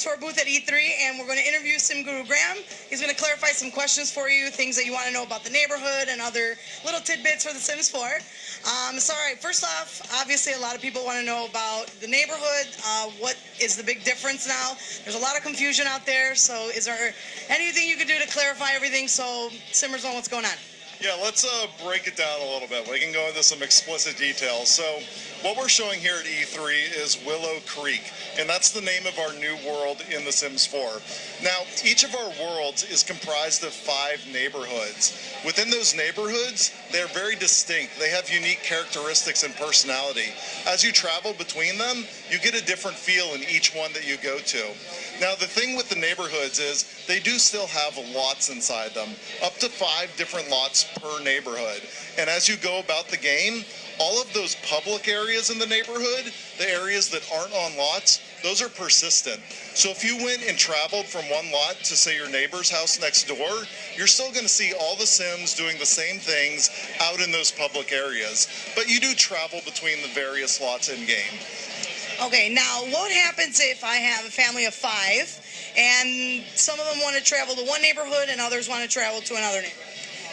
to our booth at E3, and we're going to interview Sim Guru Graham. He's going to clarify some questions for you, things that you want to know about the neighborhood and other little tidbits for The Sims 4. So, all right, first off, obviously a lot of people want to know about the neighborhood. What is the big difference now? There's a lot of confusion out there, so is there anything you could do to clarify everything so Simmers know what's going on? Yeah, let's break it down a little bit. We can go into some explicit details. So what we're showing here at E3 is Willow Creek, and that's the name of our new world in The Sims 4. Now, each of our worlds is comprised of 5 neighborhoods. Within those neighborhoods, they're very distinct. They have unique characteristics and personality. As you travel between them, you get a different feel in each one that you go to. Now, the thing with the neighborhoods is they do still have lots inside them, up to 5 different lots per neighborhood. And as you go about the game, all of those public areas in the neighborhood, the areas that aren't on lots, those are persistent. So if you went and traveled from one lot to, say, your neighbor's house next door, you're still going to see all the Sims doing the same things out in those public areas. But you do travel between the various lots in-game. Okay, now what happens if I have a family of 5 and some of them want to travel to one neighborhood and others want to travel to another neighborhood?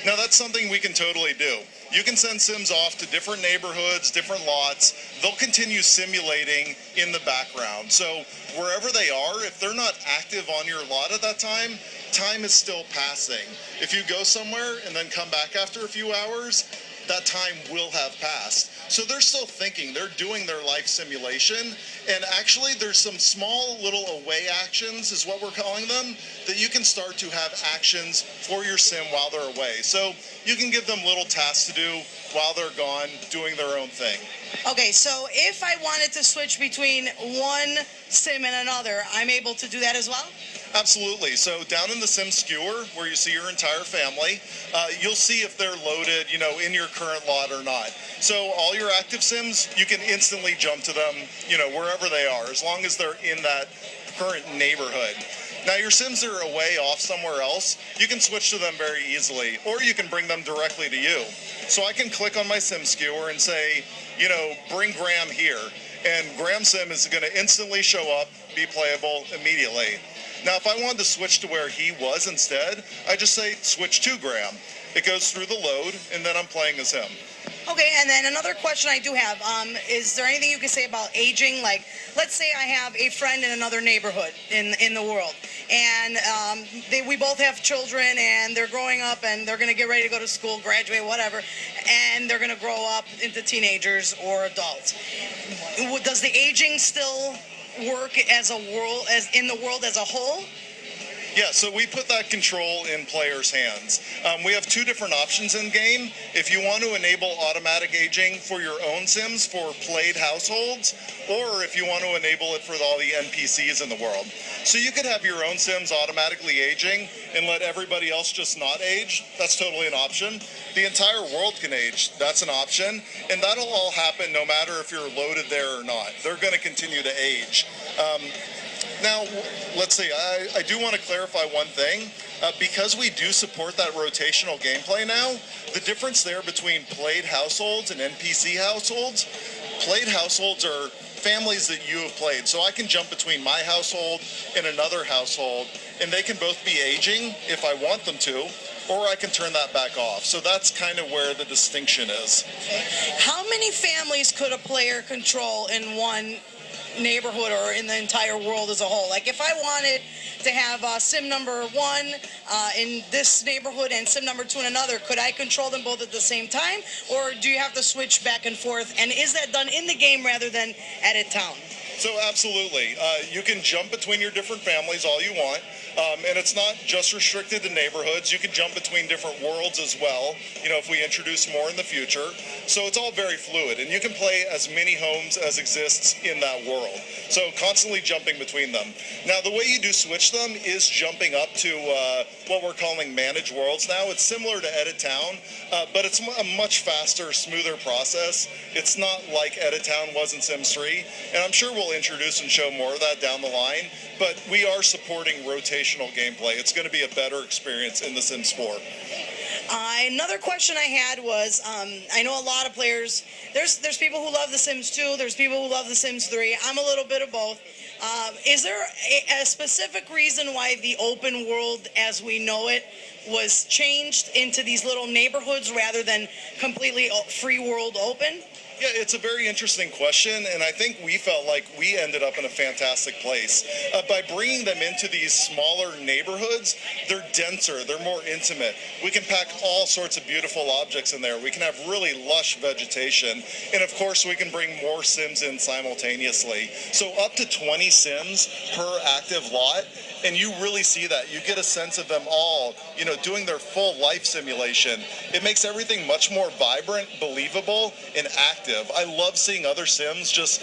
Now, that's something we can totally do. You can send Sims off to different neighborhoods, different lots. They'll continue simulating in the background. So wherever they are, if they're not active on your lot at that time, time is still passing. If you go somewhere and then come back after a few hours, that time will have passed. So they're still thinking, they're doing their life simulation, and actually there's some small little away actions, is what we're calling them, that you can start to have actions for your Sim while they're away. So you can give them little tasks to do while they're gone, doing their own thing. Okay, so if I wanted to switch between one Sim and another, I'm able to do that as well? Absolutely. So down in the Sim Skewer, where you see your entire family, you'll see if they're loaded, in your current lot or not. So all your active Sims, you can instantly jump to them, wherever they are, as long as they're in that current neighborhood. Now, your Sims that are away off somewhere else, you can switch to them very easily, or you can bring them directly to you. So I can click on my Sim Skewer and say, bring Graham here. And Graham Sim is going to instantly show up, be playable immediately. Now, if I wanted to switch to where he was instead, I just say switch to Graham. It goes through the load, and then I'm playing as him. Okay, and then another question I do have, is there anything you can say about aging? Like, let's say I have a friend in another neighborhood in the world, and we both have children, and they're growing up, and they're going to get ready to go to school, graduate, whatever, and they're going to grow up into teenagers or adults. Does the aging still work as in the world as a whole? Yeah, so we put that control in players' hands. We have 2 different options in game. If you want to enable automatic aging for your own Sims for played households, or if you want to enable it for all the NPCs in the world. So you could have your own Sims automatically aging and let everybody else just not age. That's totally an option. The entire world can age. That's an option. And that'll all happen no matter if you're loaded there or not. They're going to continue to age. Now, let's see, I do want to clarify one thing. Because we do support that rotational gameplay now, the difference there between played households and NPC households, played households are families that you have played. So I can jump between my household and another household, and they can both be aging if I want them to, or I can turn that back off. So that's kind of where the distinction is. How many families could a player control in one neighborhood or in the entire world as a whole? Like, if I wanted to have Sim number 1 in this neighborhood and Sim number 2 in another, could I control them both at the same time, or do you have to switch back and forth? And is that done in the game rather than at town? So absolutely. You can jump between your different families all you want. And it's not just restricted to neighborhoods. You can jump between different worlds as well, if we introduce more in the future. So it's all very fluid, and you can play as many homes as exists in that world. So constantly jumping between them. Now, the way you do switch them is jumping up to what we're calling managed worlds now. It's similar to Edit Town, but it's a much faster, smoother process. It's not like Edit Town was in Sims 3, and I'm sure we'll introduce and show more of that down the line, but we are supporting rotational gameplay. It's going to be a better experience in The Sims 4. Another question I had was, I know a lot of players, there's people who love The Sims 2, there's people who love The Sims 3. I'm a little bit of both. Is there a specific reason why the open world as we know it was changed into these little neighborhoods rather than completely free world open? Yeah, it's a very interesting question, and I think we felt like we ended up in a fantastic place. By bringing them into these smaller neighborhoods, they're denser, they're more intimate. We can pack all sorts of beautiful objects in there. We can have really lush vegetation, and of course we can bring more Sims in simultaneously. So up to 20 Sims per active lot, and you really see that. You get a sense of them all, doing their full life simulation. It makes everything much more vibrant, believable, and active. I love seeing other Sims just,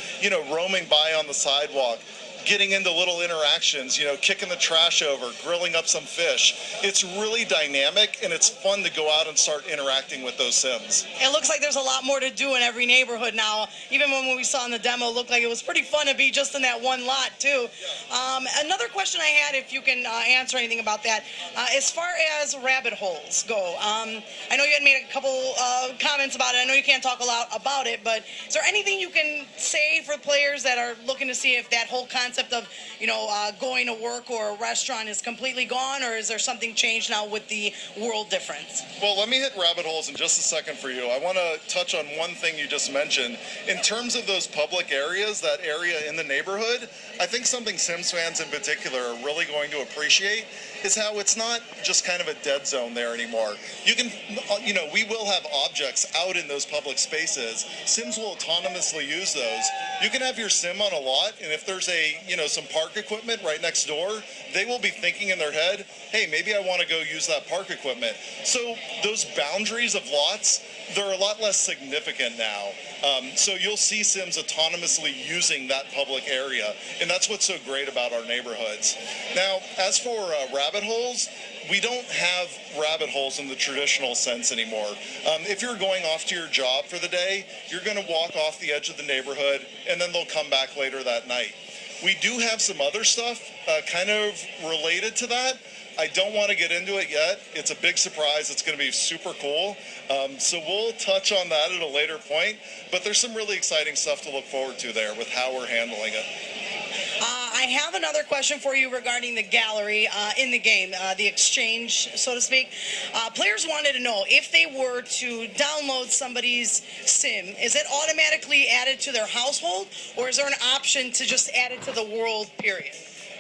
roaming by on the sidewalk, getting into little interactions, kicking the trash over, grilling up some fish. It's really dynamic, and it's fun to go out and start interacting with those Sims. It looks like there's a lot more to do in every neighborhood now. Even when we saw in the demo, it looked like it was pretty fun to be just in that one lot, too. Another question I had, if you can answer anything about that, as far as rabbit holes go, I know you had made a couple comments about it. I know you can't talk a lot about it, but is there anything you can say for players that are looking to see if that whole concept of, going to work or a restaurant is completely gone, or is there something changed now with the world difference? Well, let me hit rabbit holes in just a second for you. I want to touch on one thing you just mentioned. In terms of those public areas, that area in the neighborhood, I think something Sims fans in particular are really going to appreciate is how it's not just kind of a dead zone there anymore. You can, we will have objects out in those public spaces. Sims will autonomously use those. You can have your Sim on a lot, and if there's some park equipment right next door, they will be thinking in their head, hey, maybe I want to go use that park equipment. So those boundaries of lots, they're a lot less significant now. So you'll see Sims autonomously using that public area, and that's what's so great about our neighborhoods. Now, as for rabbit holes, we don't have rabbit holes in the traditional sense anymore. If you're going off to your job for the day, you're going to walk off the edge of the neighborhood, and then they'll come back later that night. We do have some other stuff kind of related to that. I don't want to get into it yet. It's a big surprise. It's going to be super cool. So we'll touch on that at a later point. But there's some really exciting stuff to look forward to there with how we're handling it. I have another question for you regarding the gallery in the game, the exchange, so to speak. Players wanted to know if they were to download somebody's sim, is it automatically added to their household, or is there an option to just add it to the world, period?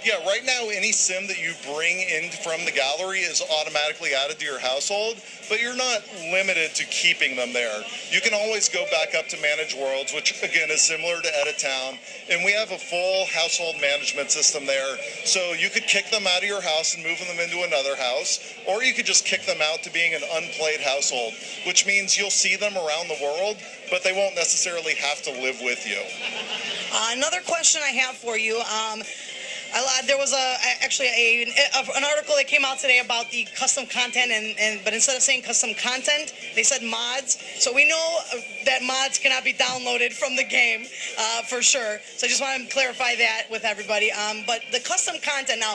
Yeah, right now any sim that you bring in from the gallery is automatically added to your household, but you're not limited to keeping them there. You can always go back up to Manage Worlds, which again is similar to Edit Town, and we have a full household management system there. So you could kick them out of your house and move them into another house, or you could just kick them out to being an unplayed household, which means you'll see them around the world, but they won't necessarily have to live with you. Another question I have for you. There was actually an article that came out today about the custom content, but instead of saying custom content, they said mods. So we know that mods cannot be downloaded from the game for sure. So I just want to clarify that with everybody. But the custom content now,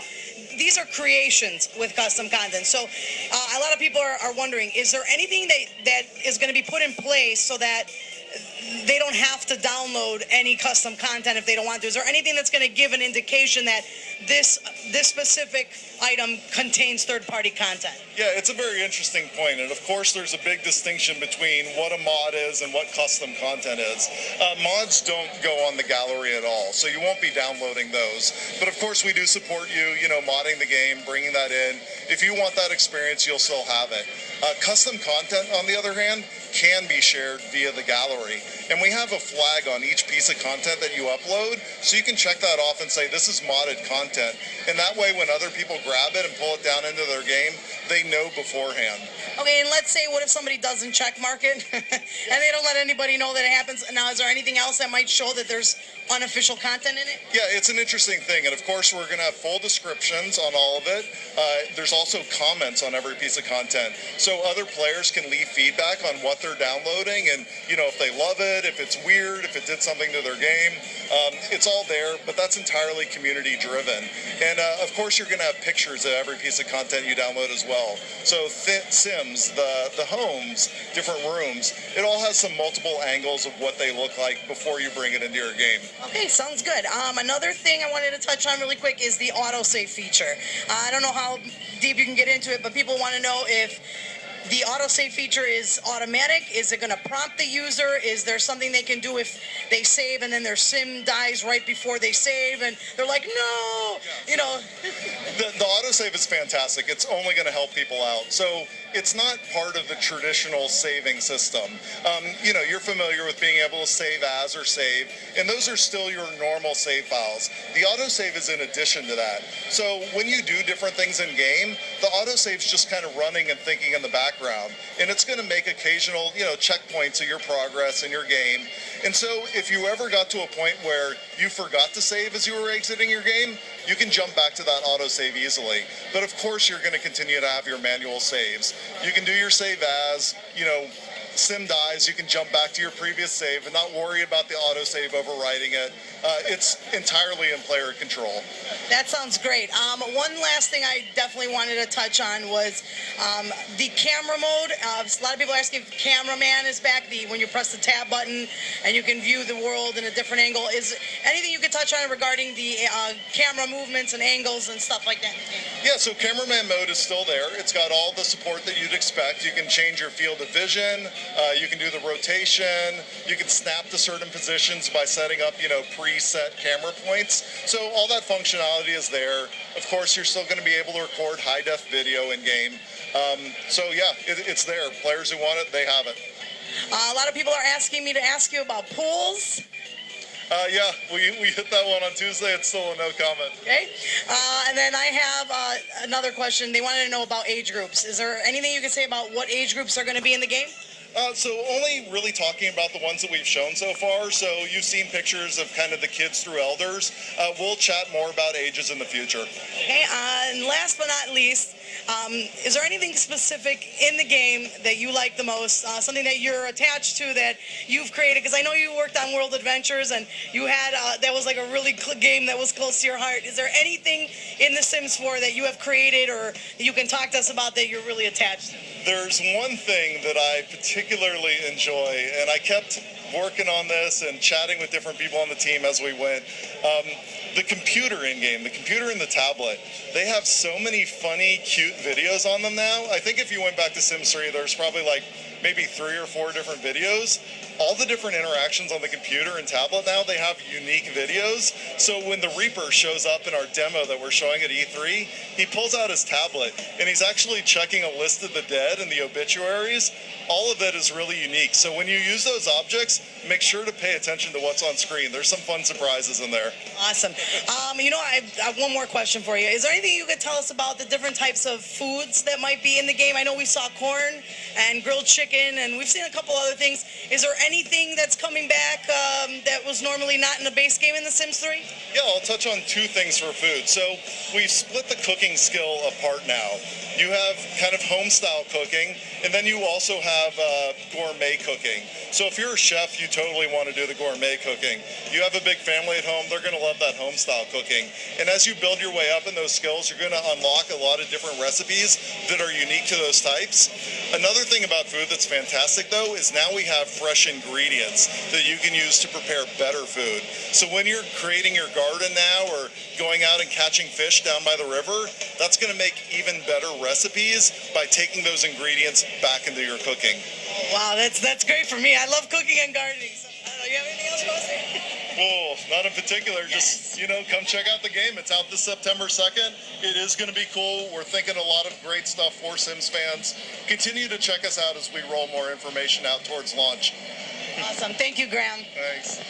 these are creations with custom content. So a lot of people are wondering, is there anything that is going to be put in place so that they don't have to download any custom content if they don't want to? Is there anything that's going to give an indication that this specific item contains third-party content? Yeah, it's a very interesting point, and of course there's a big distinction between what a mod is and what custom content is. Mods don't go on the gallery at all, so you won't be downloading those. But of course we do support you, modding the game, bringing that in. If you want that experience, you'll still have it. Custom content, on the other hand, can be shared via the gallery. And we have a flag on each piece of content that you upload, so you can check that off and say, this is modded content. And that way, when other people grab it and pull it down into their game, they know beforehand. Okay, and let's say, what if somebody doesn't check mark it, and they don't let anybody know that it happens? Now, is there anything else that might show that there's unofficial content in it? Yeah, it's an interesting thing, and of course we're going to have full descriptions on all of it. There's also comments on every piece of content, so other players can leave feedback on what they're downloading, and if they love it, if it's weird, if it did something to their game. It's all there, but that's entirely community driven. And of course you're going to have pictures of every piece of content you download as well. well. So Sims, the homes, different rooms, it all has some multiple angles of what they look like before you bring it into your game. Okay, sounds good. Another thing I wanted to touch on really quick is the autosave feature. I don't know how deep you can get into it, but people want to know if the autosave feature is automatic. Is it going to prompt the user? Is there something they can do if they save and then their sim dies right before they save and they're like, no, you know? The autosave is fantastic. It's only going to help people out. So it's not part of the traditional saving system. You're familiar with being able to save as or save, and those are still your normal save files. The autosave is in addition to that. So when you do different things in game, the autosave's just kind of running and thinking in the background, and it's going to make occasional, checkpoints of your progress in your game. And so if you ever got to a point where you forgot to save as you were exiting your game, you can jump back to that autosave easily. But of course, you're going to continue to have your manual saves. You can do your save as, sim dies, you can jump back to your previous save and not worry about the autosave overwriting it. It's entirely in player control. That sounds great. One last thing I definitely wanted to touch on was the camera mode. A lot of people are asking if cameraman is back, when you press the tab button and you can view the world in a different angle. Is anything you could touch on regarding the camera movements and angles and stuff like that? Yeah, so cameraman mode is still there. It's got all the support that you'd expect. You can change your field of vision. You can do the rotation. You can snap to certain positions by setting up, preset camera points. So all that functionality is there. Of course, you're still going to be able to record high-def video in-game. It's there. Players who want it, they have it. A lot of people are asking me to ask you about pools. We hit that one on Tuesday. It's still a no comment. Okay. And then I have another question. They wanted to know about age groups. Is there anything you can say about what age groups are going to be in the game? So only really talking about the ones that we've shown so far. So you've seen pictures of kind of the kids through elders. We'll chat more about ages in the future. Okay. And last but not least, is there anything specific in the game that you like the most? Something that you're attached to that you've created? Because I know you worked on World Adventures and you had that was like a really game that was close to your heart. Is there anything in The Sims 4 that you have created or that you can talk to us about that you're really attached to? There's one thing that I particularly enjoy, and I kept working on this and chatting with different people on the team as we went. The computer in-game, the computer and the tablet, they have so many funny, cute videos on them now. I think if you went back to Sims 3, there's probably like maybe 3 or 4 different videos. All the different interactions on the computer and tablet now, they have unique videos. So when the Reaper shows up in our demo that we're showing at E3, he pulls out his tablet and he's actually checking a list of the dead and the obituaries. All of it is really unique. So when you use those objects, make sure to pay attention to what's on screen. There's some fun surprises in there. Awesome. I have one more question for you. Is there anything you could tell us about the different types of foods that might be in the game? I know we saw corn and grilled chicken, and we've seen a couple other things. Is there anything that's coming back that was normally not in the base game in The Sims 3? Yeah, I'll touch on 2 things for food. So we've split the cooking skill apart now. You have kind of home-style cooking, and then you also have gourmet cooking. So if you're a chef, you totally want to do the gourmet cooking. You have a big family at home, they're going to love that home-style cooking. And as you build your way up in those skills, you're going to unlock a lot of different recipes that are unique to those types. Another thing about food that's fantastic, though, is now we have fresh ingredients that you can use to prepare better food. So when you're creating your garden now or going out and catching fish down by the river, that's going to make even better recipes by taking those ingredients back into your cooking. Oh, wow, that's great for me. I love cooking and gardening. So, I don't know, you have anything else you want to say? Well, not in particular. Just, come check out the game. It's out this September 2nd. It is going to be cool. We're thinking a lot of great stuff for Sims fans. Continue to check us out as we roll more information out towards launch. Awesome. Thank you, Graham. Thanks.